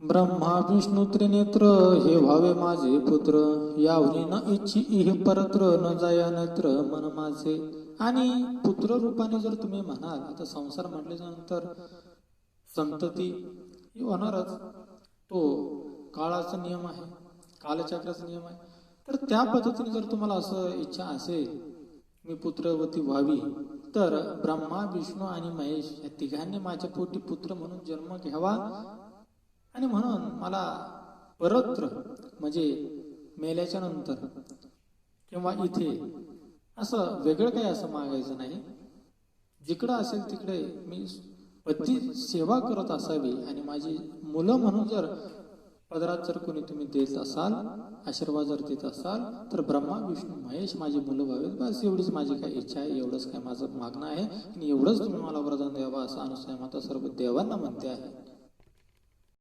ब्रह्मा विष्णू त्रिनेत्र हे व्हावे माझे पुत्र, यावरी न इच्छी इह परत्र न जाया नेत्र मन माझे. आणि पुत्र रूपाने जर तुम्ही म्हणाल, आता संसार म्हटल्यानंतर संतती ही होणारच, तो काळाचा नियम आहे, कालचक्राचा नियम आहे. तर त्या पद्धतीने जर तुम्हाला असं इच्छा असेल मी पुत्रवती व्हावी, तर ब्रह्मा विष्णू आणि महेश या तिघांनी माझ्या पोटी पुत्र म्हणून जन्म घ्यावा. आणि म्हणून मला परत्र म्हणजे मेल्याच्या नंतर किंवा इथे असं वेगळं काही असं मागायचं नाही. जिकडं असेल तिकडे मी पती सेवा करत असावी आणि माझी मुलं म्हणून जर पदरात जर कोणी तुम्ही देत असाल, आशीर्वाद जर देत असाल, तर ब्रह्मा विष्णू महेश माझी मुलं व्हावेत. बस एवढीच माझी काही इच्छा आहे, एवढंच काय माझं मागणं आहे. आणि एवढंच तुम्ही मला वरदान द्यावा असं अनुसूया माता सर्व देवांना म्हणते आहे.